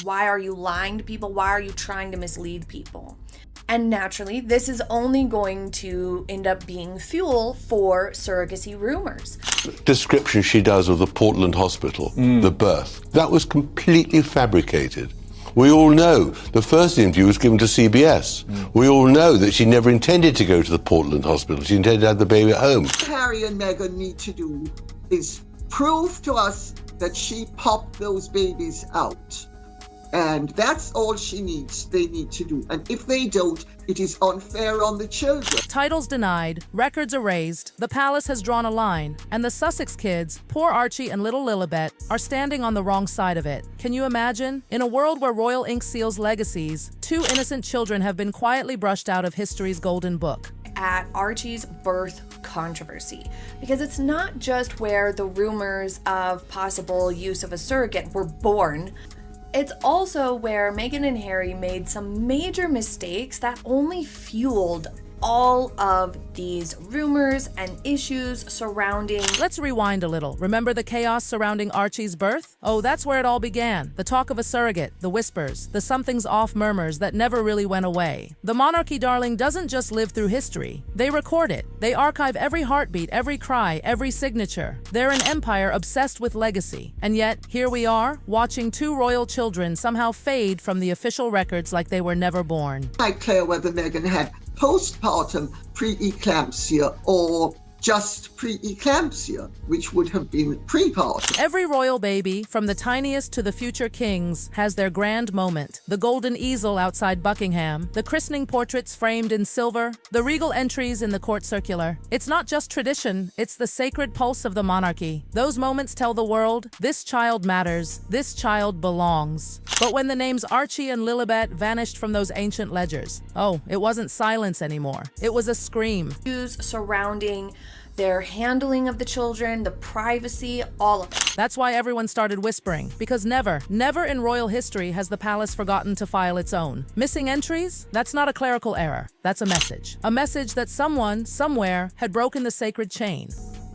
Why are you lying to people? Why are you trying to mislead people? And naturally, this is only going to end up being fuel for surrogacy rumors. Description she does of the Portland hospital, the birth, that was completely fabricated. We all know the first interview was given to CBS. We all know that she never intended to go to the Portland hospital. She intended to have the baby at home. What Harry and Meghan need to do is prove to us that she popped those babies out. And that's all they need to do. And if they don't, it is unfair on the children. Titles denied, records erased, the palace has drawn a line, and the Sussex kids, poor Archie and little Lilibet, are standing on the wrong side of it. Can you imagine? In a world where royal ink seals legacies, 2 innocent children have been quietly brushed out of history's golden book. At Archie's birth controversy, because it's not just where the rumors of possible use of a surrogate were born. It's also where Meghan and Harry made some major mistakes that only fueled all of these rumors and issues surrounding. Let's rewind a little. Remember the chaos surrounding Archie's birth? Oh, that's where it all began. The talk of a surrogate, the whispers, the something's off murmurs that never really went away. The monarchy, darling, doesn't just live through history. They record it. They archive every heartbeat, every cry, every signature. They're an empire obsessed with legacy. And yet, here we are, watching 2 royal children somehow fade from the official records like they were never born. Not clear whether Meghan had postpartum preeclampsia or just preeclampsia, which would have been prepartum. Every royal baby, from the tiniest to the future kings, has their grand moment. The golden easel outside Buckingham, the christening portraits framed in silver, the regal entries in the court circular. It's not just tradition, it's the sacred pulse of the monarchy. Those moments tell the world, this child matters, this child belongs. But when the names Archie and Lilibet vanished from those ancient ledgers, oh, it wasn't silence anymore. It was a scream. Issues surrounding their handling of the children, the privacy, all of it. That's why everyone started whispering, because never in royal history has the palace forgotten to file its own. Missing entries? That's not a clerical error. That's a message. A message that someone, somewhere, had broken the sacred chain.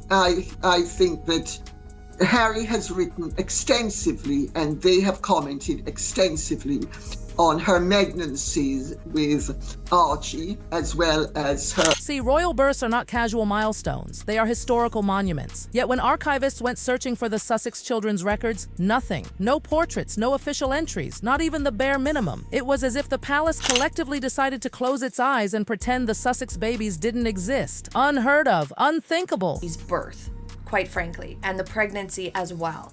I think that Harry has written extensively, and they have commented extensively on her pregnancies with Archie, as well as her. See, royal births are not casual milestones. They are historical monuments. Yet when archivists went searching for the Sussex children's records, nothing. No portraits, no official entries, not even the bare minimum. It was as if the palace collectively decided to close its eyes and pretend the Sussex babies didn't exist. Unheard of, unthinkable. His birth, quite frankly, and the pregnancy as well.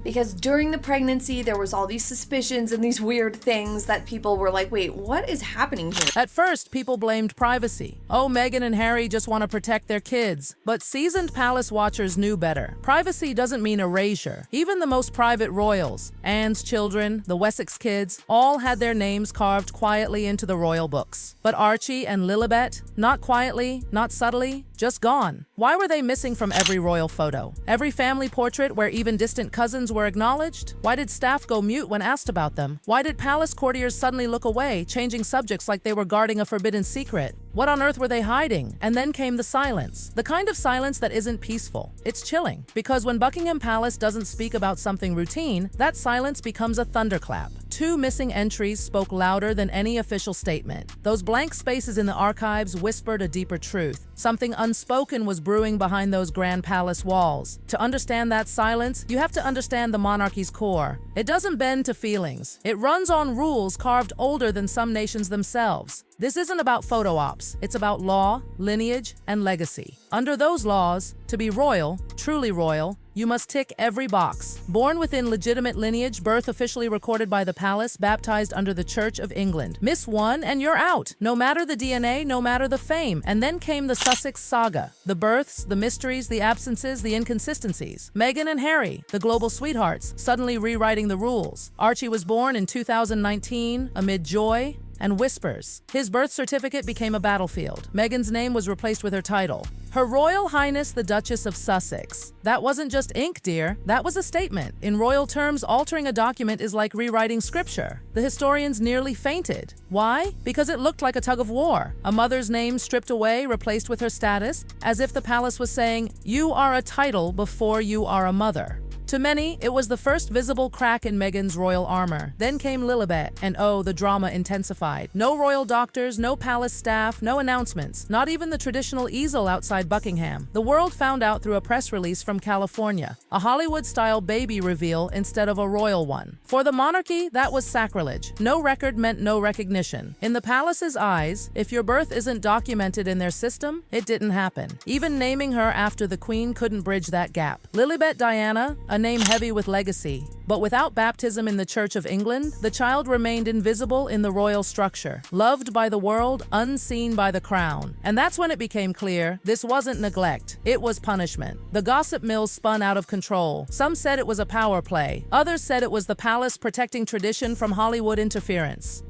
Because during the pregnancy, there was all these suspicions and these weird things that people were like, wait, what is happening here? At first, people blamed privacy. Oh, Meghan and Harry just want to protect their kids. But seasoned palace watchers knew better. Privacy doesn't mean erasure. Even the most private royals, Anne's children, the Wessex kids, all had their names carved quietly into the royal books. But Archie and Lilibet, not quietly, not subtly, just gone. Why were they missing from every royal photo? Every family portrait where even distant cousins were acknowledged? Why did staff go mute when asked about them? Why did palace courtiers suddenly look away, changing subjects like they were guarding a forbidden secret? What on earth were they hiding? And then came the silence. The kind of silence that isn't peaceful. It's chilling. Because when Buckingham Palace doesn't speak about something routine, that silence becomes a thunderclap. 2 missing entries spoke louder than any official statement. Those blank spaces in the archives whispered a deeper truth. Something unspoken was brewing behind those grand palace walls. To understand that silence, you have to understand the monarchy's core. It doesn't bend to feelings. It runs on rules carved older than some nations themselves. This isn't about photo ops. It's about law, lineage, and legacy. Under those laws, to be royal, truly royal, you must tick every box. Born within legitimate lineage, birth officially recorded by the palace, baptized under the Church of England. Miss one and you're out. No matter the DNA, no matter the fame. And then came the Sussex saga. The births, the mysteries, the absences, the inconsistencies. Meghan and Harry, the global sweethearts, suddenly rewriting the rules. Archie was born in 2019 amid joy and whispers. His birth certificate became a battlefield. Meghan's name was replaced with her title. Her Royal Highness the Duchess of Sussex. That wasn't just ink, dear. That was a statement. In royal terms, altering a document is like rewriting scripture. The historians nearly fainted. Why? Because it looked like a tug of war. A mother's name stripped away, replaced with her status, as if the palace was saying, you are a title before you are a mother. To many, it was the first visible crack in Meghan's royal armor. Then came Lilibet, and oh, the drama intensified. No royal doctors, no palace staff, no announcements, not even the traditional easel outside Buckingham. The world found out through a press release from California, a Hollywood-style baby reveal instead of a royal one. For the monarchy, that was sacrilege. No record meant no recognition. In the palace's eyes, if your birth isn't documented in their system, it didn't happen. Even naming her after the Queen couldn't bridge that gap. Lilibet Diana, a name heavy with legacy. But without baptism in the Church of England, the child remained invisible in the royal structure, loved by the world, unseen by the crown. And that's when it became clear this wasn't neglect, it was punishment. The gossip mill spun out of control. Some said it was a power play. Others said it was the palace protecting tradition from Hollywood interference.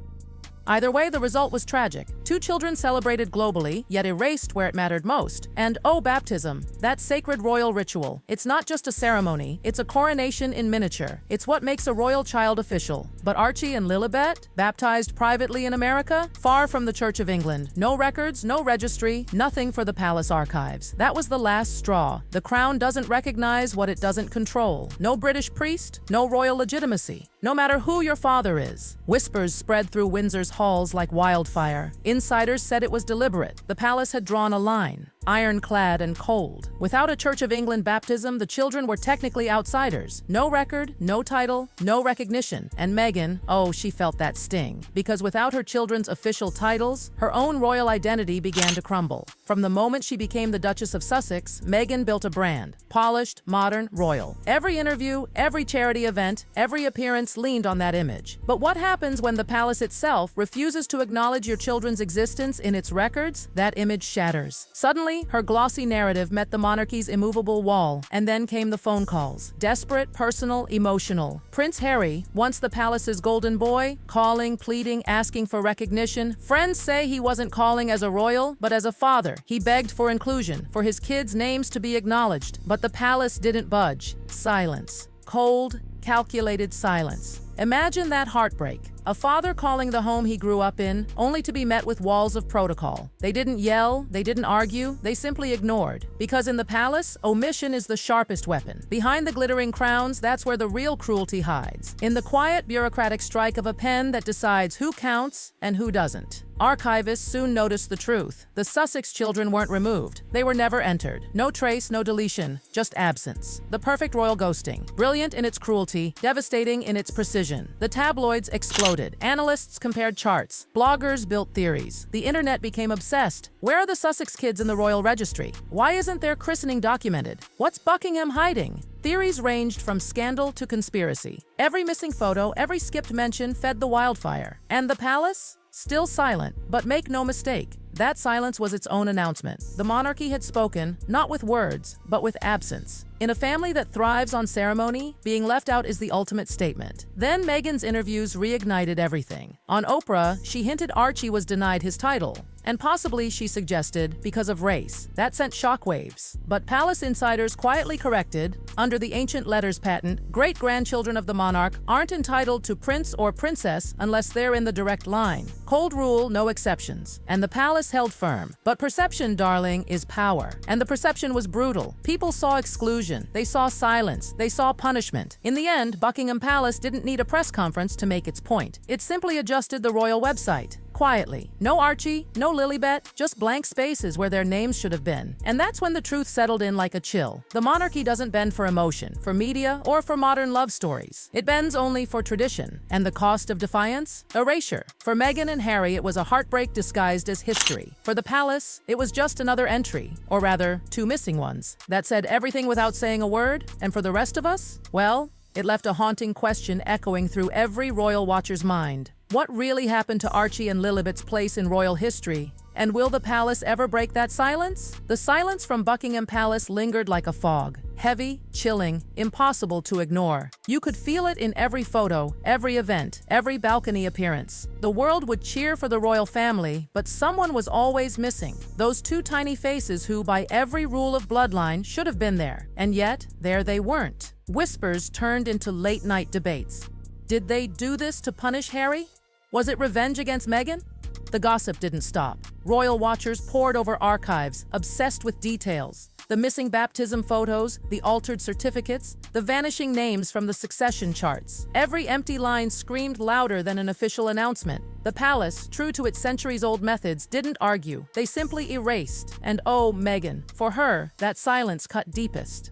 Either way, the result was tragic. 2 children celebrated globally, yet erased where it mattered most. And oh, baptism, that sacred royal ritual. It's not just a ceremony, it's a coronation in miniature. It's what makes a royal child official. But Archie and Lilibet, baptized privately in America, far from the Church of England. No records, no registry, nothing for the palace archives. That was the last straw. The crown doesn't recognize what it doesn't control. No British priest, no royal legitimacy. No matter who your father is. Whispers spread through Windsor's halls like wildfire. Insiders said it was deliberate. The palace had drawn a line, ironclad and cold. Without a Church of England baptism, the children were technically outsiders. No record, no title, no recognition. And Meghan, oh, she felt that sting. Because without her children's official titles, her own royal identity began to crumble. From the moment she became the Duchess of Sussex, Meghan built a brand. Polished, modern, royal. Every interview, every charity event, every appearance leaned on that image. But what happens when the palace itself refuses to acknowledge your children's existence in its records? That image shatters. Suddenly, her glossy narrative met the monarchy's immovable wall, and then came the phone calls. Desperate, personal, emotional. Prince Harry, once the palace's golden boy, calling, pleading, asking for recognition. Friends say he wasn't calling as a royal, but as a father. He begged for inclusion, for his kids' names to be acknowledged. But the palace didn't budge. Silence. Cold, calculated silence. Imagine that heartbreak. A father calling the home he grew up in, only to be met with walls of protocol. They didn't yell, they didn't argue, they simply ignored. Because in the palace, omission is the sharpest weapon. Behind the glittering crowns, that's where the real cruelty hides. In the quiet, bureaucratic strike of a pen that decides who counts and who doesn't. Archivists soon noticed the truth. The Sussex children weren't removed. They were never entered. No trace, no deletion, just absence. The perfect royal ghosting. Brilliant in its cruelty, devastating in its precision. The tabloids exploded. Analysts compared charts. Bloggers built theories. The internet became obsessed. Where are the Sussex kids in the royal registry? Why isn't their christening documented? What's Buckingham hiding? Theories ranged from scandal to conspiracy. Every missing photo, every skipped mention fed the wildfire. And the palace? Still silent, but make no mistake, that silence was its own announcement. The monarchy had spoken, not with words, but with absence. In a family that thrives on ceremony, being left out is the ultimate statement. Then Meghan's interviews reignited everything. On Oprah, she hinted Archie was denied his title. And possibly, she suggested, because of race. That sent shockwaves. But palace insiders quietly corrected, under the ancient letters patent, great-grandchildren of the monarch aren't entitled to prince or princess unless they're in the direct line. Cold rule, no exceptions. And the palace held firm. But perception, darling, is power. And the perception was brutal. People saw exclusion. They saw silence. They saw punishment. In the end, Buckingham Palace didn't need a press conference to make its point. It simply adjusted the royal website. Quietly. No Archie, no Lilibet, just blank spaces where their names should have been. And that's when the truth settled in like a chill. The monarchy doesn't bend for emotion, for media, or for modern love stories. It bends only for tradition. And the cost of defiance? Erasure. For Meghan and Harry, it was a heartbreak disguised as history. For the palace, it was just another entry, or rather, 2 missing ones, that said everything without saying a word. And for the rest of us, well, it left a haunting question echoing through every royal watcher's mind. What really happened to Archie and Lilibet's place in royal history? And will the palace ever break that silence? The silence from Buckingham Palace lingered like a fog. Heavy, chilling, impossible to ignore. You could feel it in every photo, every event, every balcony appearance. The world would cheer for the royal family, but someone was always missing. Those 2 tiny faces who, by every rule of bloodline, should have been there. And yet, there they weren't. Whispers turned into late-night debates. Did they do this to punish Harry? Was it revenge against Meghan? The gossip didn't stop. Royal watchers pored over archives, obsessed with details. The missing baptism photos, the altered certificates, the vanishing names from the succession charts. Every empty line screamed louder than an official announcement. The palace, true to its centuries-old methods, didn't argue. They simply erased. And oh, Meghan, for her, that silence cut deepest.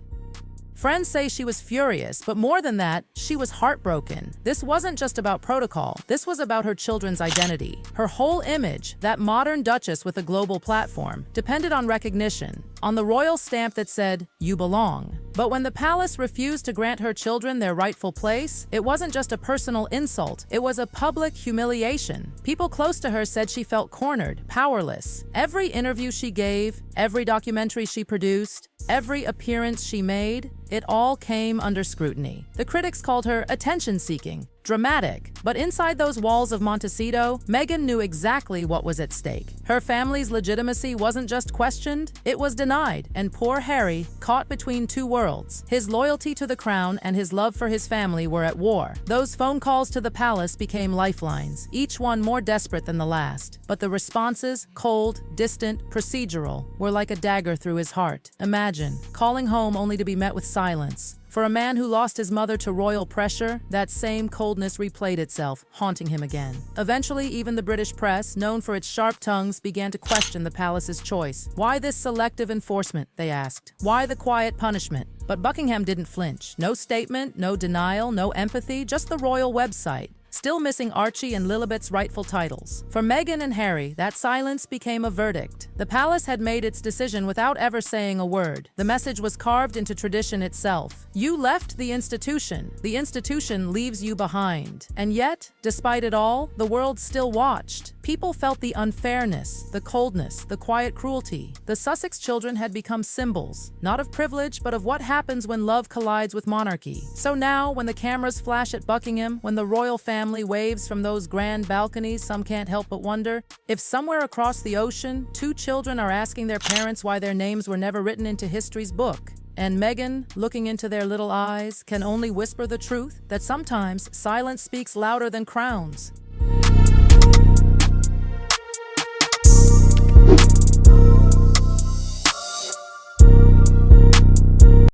Friends say she was furious, but more than that, she was heartbroken. This wasn't just about protocol. This was about her children's identity. Her whole image, that modern duchess with a global platform, depended on recognition, on the royal stamp that said, "You belong." But when the palace refused to grant her children their rightful place, it wasn't just a personal insult, it was a public humiliation. People close to her said she felt cornered, powerless. Every interview she gave, every documentary she produced, every appearance she made, it all came under scrutiny. The critics called her attention-seeking, dramatic, but inside those walls of Montecito, Meghan knew exactly what was at stake. Her family's legitimacy wasn't just questioned, it was denied, and poor Harry, caught between two worlds. His loyalty to the crown and his love for his family were at war. Those phone calls to the palace became lifelines, each one more desperate than the last. But the responses, cold, distant, procedural, were like a dagger through his heart. Imagine, calling home only to be met with silence. For a man who lost his mother to royal pressure, that same coldness replayed itself, haunting him again. Eventually, even the British press, known for its sharp tongues, began to question the palace's choice. Why this selective enforcement, they asked. Why the quiet punishment? But Buckingham didn't flinch. No statement, no denial, no empathy, just the royal website. Still missing Archie and Lilibet's rightful titles. For Meghan and Harry, that silence became a verdict. The palace had made its decision without ever saying a word. The message was carved into tradition itself. You left the institution leaves you behind. And yet, despite it all, the world still watched. People felt the unfairness, the coldness, the quiet cruelty. The Sussex children had become symbols, not of privilege, but of what happens when love collides with monarchy. So now, when the cameras flash at Buckingham, when the royal family waves from those grand balconies, some can't help but wonder if somewhere across the ocean, two children are asking their parents why their names were never written into history's book. And Meghan, looking into their little eyes, can only whisper the truth that sometimes silence speaks louder than crowns.